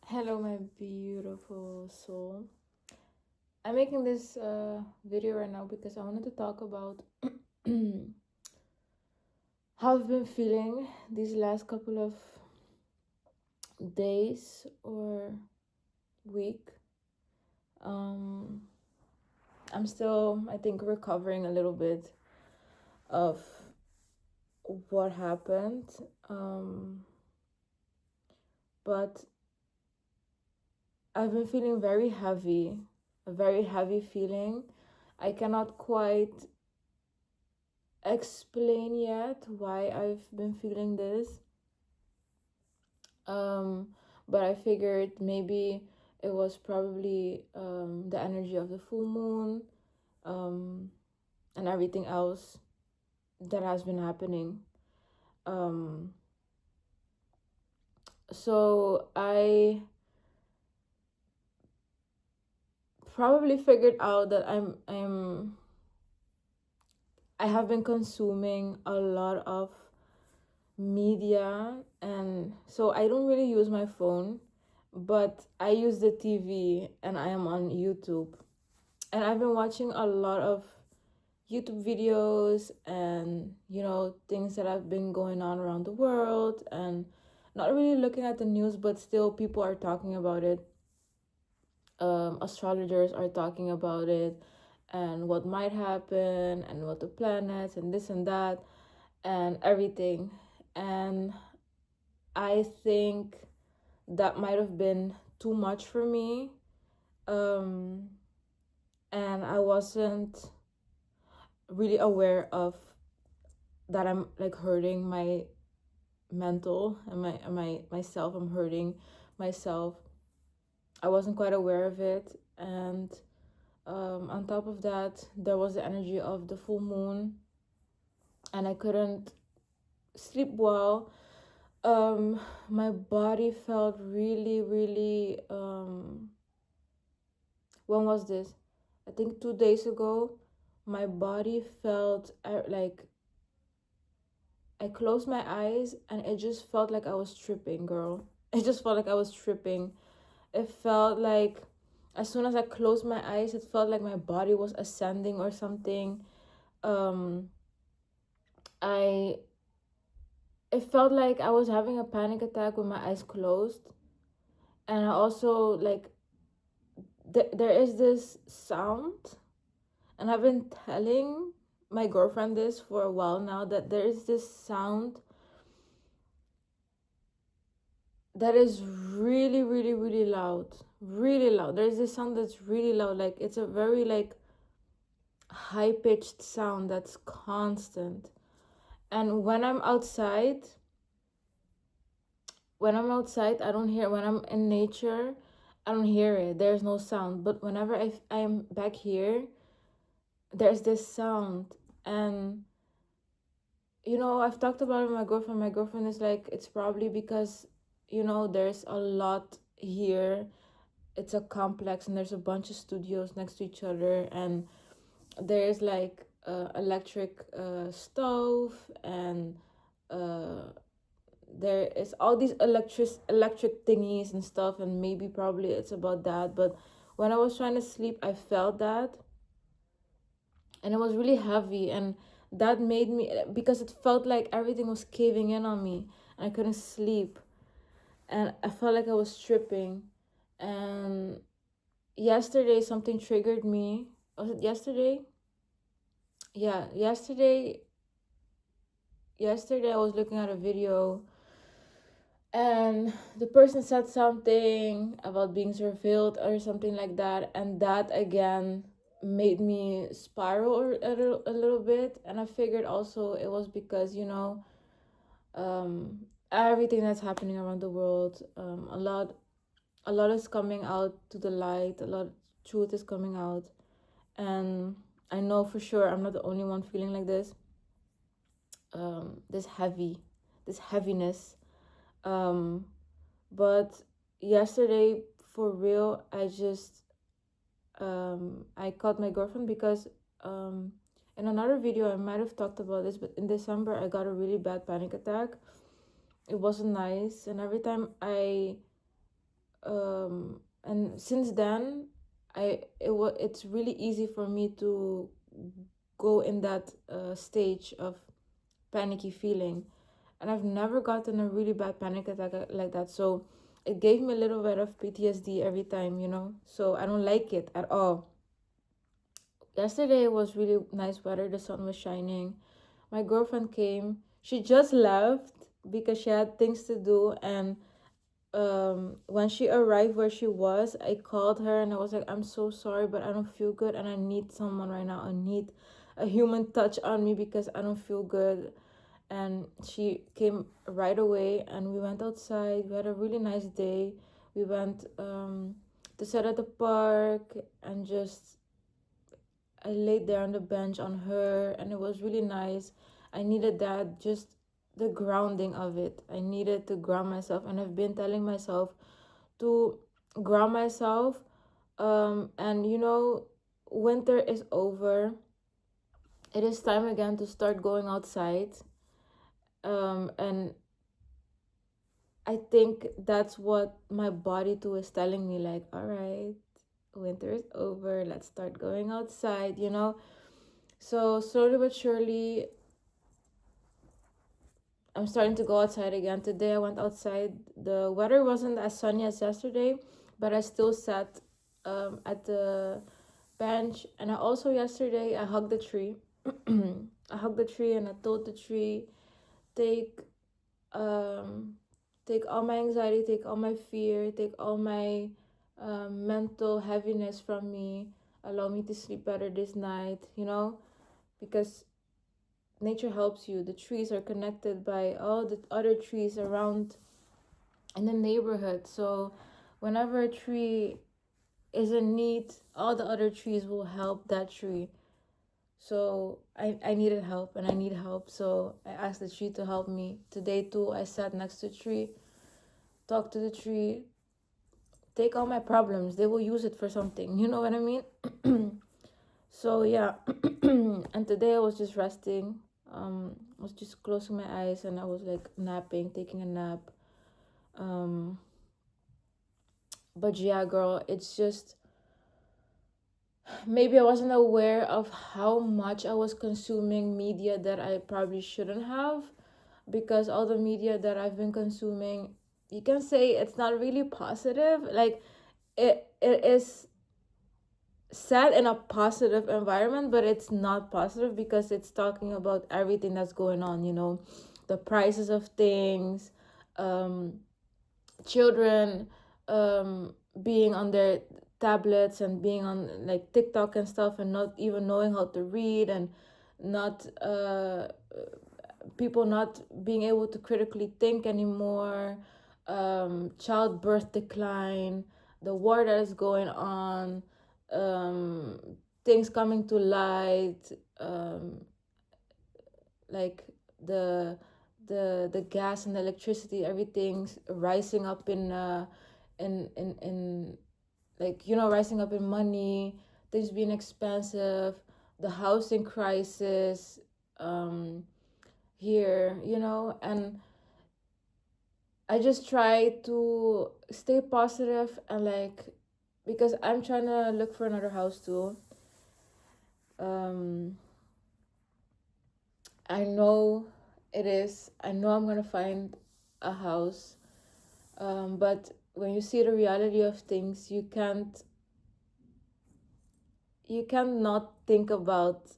Hello, my beautiful soul. I'm making this video right now because I wanted to talk about how I've been feeling these last couple of days or week. Um, I'm still, I think, recovering a little bit of what happened. But I've been feeling very heavy, a very heavy feeling. I cannot quite explain yet why I've been feeling this. Um, but I figured maybe it was probably the energy of the full moon, um, and everything else that has been happening. Um, so I probably figured out that I have been consuming a lot of media, and so I don't really use my phone, but I use the TV and I am on YouTube. And I've been watching a lot of YouTube videos and things that have been going on around the world, and not really looking at the news, but still people are talking about it. Astrologers are talking about it and what might happen and what the planets and this and that and everything. And I think that might have been too much for me. Um, and I wasn't really aware of that. I'm like hurting my mental and my myself. I'm hurting myself. I wasn't quite aware of it. And on top of that, there was the energy of the full moon, and I couldn't sleep well. My body felt really, really. When was this? I think 2 days ago. My body felt like I closed my eyes and it just felt like I was tripping, girl. It just felt like I was tripping. It felt like as soon as I closed my eyes, it felt like my body was ascending or something. Um, I it felt like I was having a panic attack with my eyes closed, and I also like there is this sound, and I've been telling my girlfriend this for a while now, that there is this sound that is really, really, really loud. Really loud. There's this sound that's really loud. Like it's a very like high pitched sound that's constant. And when I'm outside, I don't hear. When I'm in nature, I don't hear it. There's no sound. But whenever I'm back here, there's this sound. And I've talked about it with my girlfriend. My girlfriend is like, it's probably because there's a lot here. It's a complex, and there's a bunch of studios next to each other, and there's like electric stove, and uh there is all these electric thingies and stuff, and maybe probably it's about that. But when I was trying to sleep, I felt that, and it was really heavy, and that made me, because it felt like everything was caving in on me, and I couldn't sleep, and I felt like I was tripping. And yesterday something triggered me. Was it yesterday? Yeah, yesterday I was looking at a video, and the person said something about being surveilled or something like that, and that again made me spiral a little bit. And I figured also it was because um everything that's happening around the world, a lot is coming out to the light, a lot of truth is coming out. And I know for sure I'm not the only one feeling like this. This heaviness. um but yesterday, for real, I called my girlfriend because in another video I might have talked about this, but in December I got a really bad panic attack. It wasn't nice, and every time I And since then, it's really easy for me to go in that stage of panicky feeling, and I've never gotten a really bad panic attack like that. So it gave me a little bit of PTSD every time, so I don't like it at all. Yesterday was really nice weather, the sun was shining. My girlfriend came. She just left because she had things to do, and when she arrived where she was, I called her and I was like, I'm so sorry, but I don't feel good and I need someone right now. I need a human touch on me because I don't feel good. And she came right away and we went outside. We had a really nice day. We went to sit at the park and just I laid there on the bench on her, and it was really nice. I needed that, just the grounding of it. I needed to ground myself, and I've been telling myself to ground myself. And winter is over. It is time again to start going outside. And I think that's what my body too is telling me, like, all right, winter is over. Let's start going outside. So slowly but surely, I'm starting to go outside again. Today I went outside. The weather wasn't as sunny as yesterday, but I still sat at the bench. And I also yesterday I hugged the tree. I hugged the tree and I told the tree, take um take all my anxiety, take all my fear, take all my mental heaviness from me. Allow me to sleep better this night, because nature helps you. The trees are connected by all the other trees around in the neighborhood. So whenever a tree is in need, all the other trees will help that tree. So I needed help and I need help. So I asked the tree to help me. Today too, I sat next to the tree, talked to the tree, take all my problems. They will use it for something. You know what I mean? So yeah. And today I was just resting. I was just closing my eyes and I was like napping, taking a nap. Um, but yeah, girl, it's just maybe I wasn't aware of how much I was consuming media that I probably shouldn't have, because all the media that I've been consuming, you can say it's not really positive. Like it is set in a positive environment, but it's not positive because it's talking about everything that's going on, the prices of things, um, children being on their tablets and being on like TikTok and stuff and not even knowing how to read, and not people not being able to critically think anymore, childbirth decline, the war that is going on, um, things coming to light, like the the gas and the electricity, everything's rising up in like rising up in money, things being expensive, the housing crisis here, and I just try to stay positive and like, because I'm trying to look for another house too. um I know I'm gonna find a house. But when you see the reality of things, you can't not think about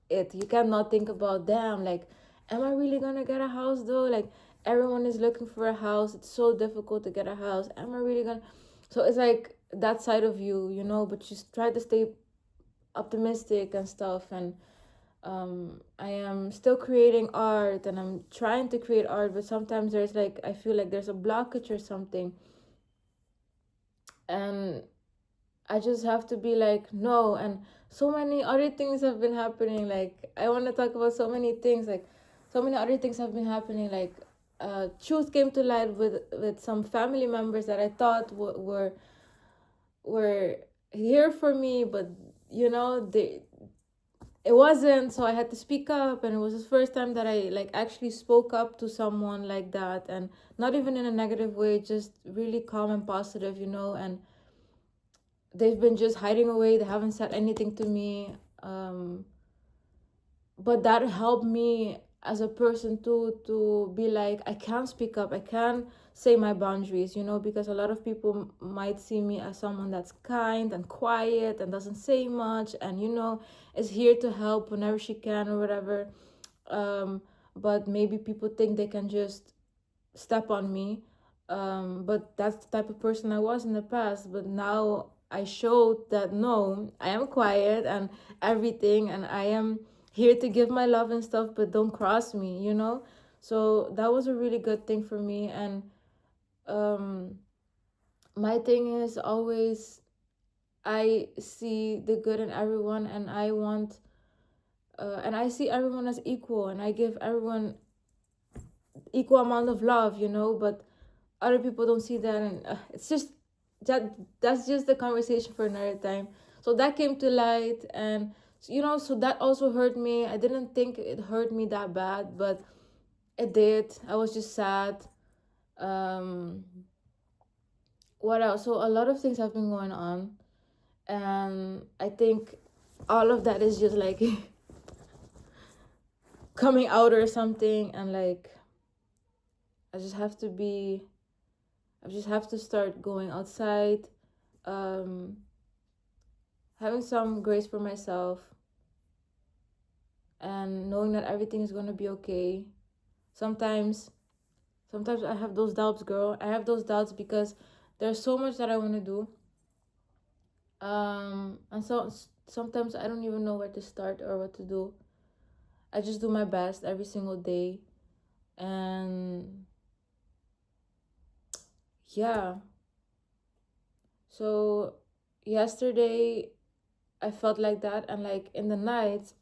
it. You cannot think about, damn, like, am I really gonna get a house though? Like, everyone is looking for a house. It's so difficult to get a house. Am I really gonna? So it's like that side of you, but just try to stay optimistic and stuff. And I am still creating art and I'm trying to create art, but sometimes there's like, I feel like there's a blockage or something. And I just have to be like, no. And so many other things have been happening. Like, I want to talk about so many things. Like, so many other things have been happening. Like, truth came to light with some family members that I thought were here for me, but they it wasn't, so I had to speak up, and it was the first time that I like actually spoke up to someone like that, and not even in a negative way, just really calm and positive, and they've been just hiding away. They haven't said anything to me. But that helped me as a person too, to be like, I can speak up, I can say my boundaries, because a lot of people might see me as someone that's kind and quiet and doesn't say much, and is here to help whenever she can or whatever. um but maybe people think they can just step on me. But that's the type of person I was in the past. But now I showed that no, I am quiet and everything, and I am here to give my love and stuff, but don't cross me. So that was a really good thing for me. And um, my thing is always, I see the good in everyone, and I want, and I see everyone as equal, and I give everyone equal amount of love. But other people don't see that, and it's just that's just the conversation for another time. So that came to light, and so that also hurt me. I didn't think it hurt me that bad, but it did. I was just sad. um what else? So a lot of things have been going on, and I think all of that is just like coming out or something. And like, i just have to be I just have to start going outside, um having some grace for myself, and knowing that everything is gonna be okay. Sometimes, sometimes I have those doubts, girl. I have those doubts because there's so much that I want to do. And so sometimes I don't even know where to start or what to do. I just do my best every single day, and yeah. So yesterday I felt like that, and like in the night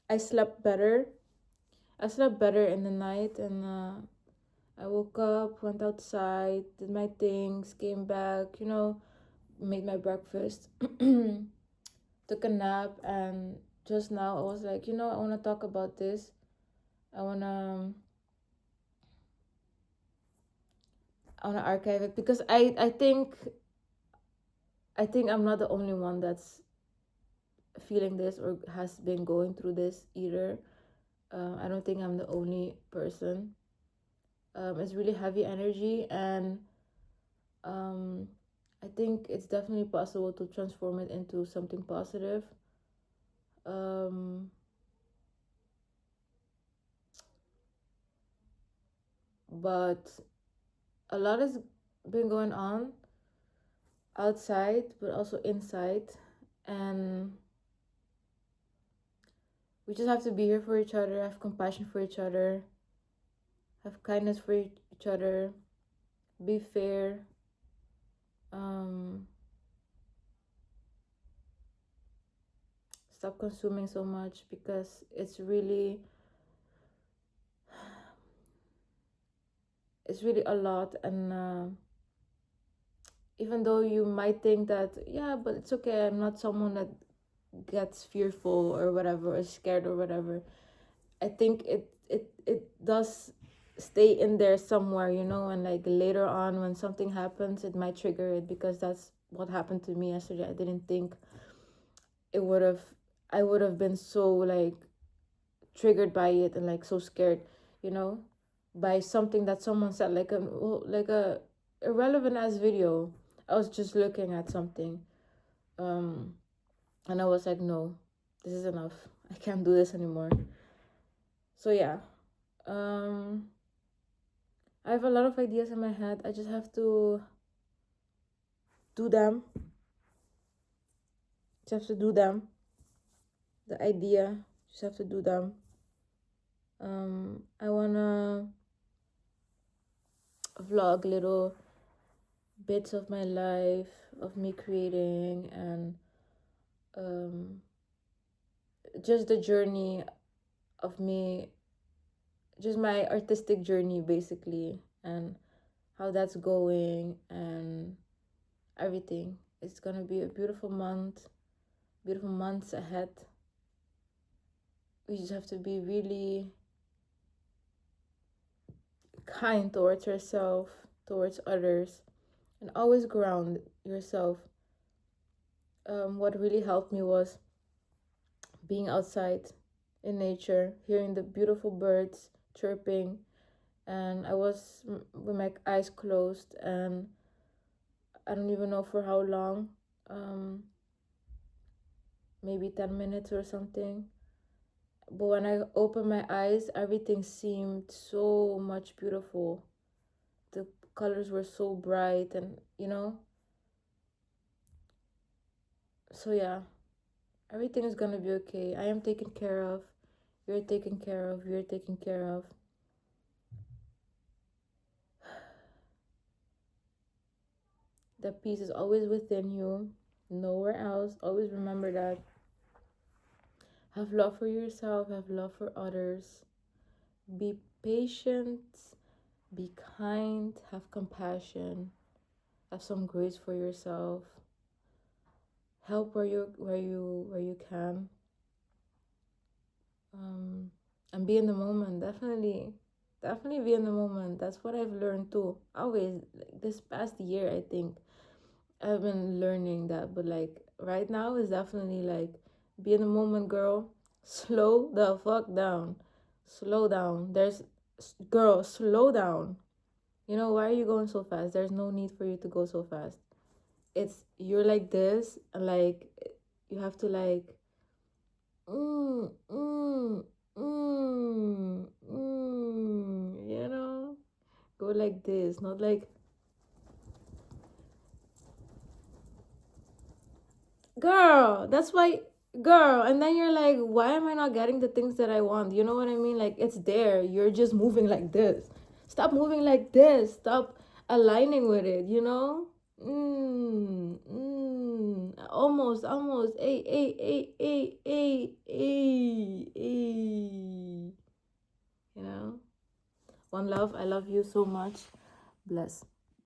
I slept better. I slept better in the night, and I woke up, went outside, did my things, came back, made my breakfast, took a nap, and just now I was like, I want to talk about this. I want to archive it, because I think I'm not the only one that's feeling this or has been going through this either. I don't think I'm the only person. It's really heavy energy, and um, I think it's definitely possible to transform it into something positive. Um, but a lot has been going on outside, but also inside, and we just have to be here for each other, have compassion for each other, have kindness for each other, be fair. Um, Stop consuming so much, because it's really a lot. And even though you might think that, yeah, but it's okay, I'm not someone that gets fearful or whatever, or scared or whatever, I think it does stay in there somewhere, and like later on when something happens, it might trigger it, because that's what happened to me yesterday. I didn't think it would have I would have been so like triggered by it, and like so scared, you know, by something that someone said, like a irrelevant ass video. I was just looking at something, um, and I was like, no, this is enough. I can't do this anymore. So yeah, um, I have a lot of ideas in my head. I just have to do them. Just have to do them. The idea, just have to do them. I wanna vlog little bits of my life, of me creating, and um, just the journey of me, just my artistic journey basically, and how that's going, and everything. It's gonna be a beautiful months ahead. you just have to be really kind towards yourself, towards others, and always ground yourself. What really helped me was being outside in nature, hearing the beautiful birds chirping, and I was with my eyes closed, and I don't even know for how long, um, maybe 10 minutes or something. But when I opened my eyes, everything seemed so much beautiful. The colors were so bright, and so yeah, everything is gonna be okay. I am taken care of. You're taken care of. You're taken care of. That peace is always within you, nowhere else. Always remember that. Have love for yourself, have love for others. Be patient, be kind, have compassion, have some grace for yourself. Help where you can. Um and be in the moment. Definitely be in the moment. That's what I've learned too. Always, like this past year, I think I've been learning that, but like right now is definitely like be in the moment, girl. Slow the fuck down. Slow down. Girl, slow down. Why are you going so fast? There's no need for you to go so fast. You're like this, and like you have to like mm, mm, go like this, not like girl, that's why, girl. And then you're like, why am I not getting the things that I want? You know what I mean? Like, it's there. You're just moving like this. Stop moving like this. Stop aligning with it, almost. Hey. One love. I love you so much. Bless.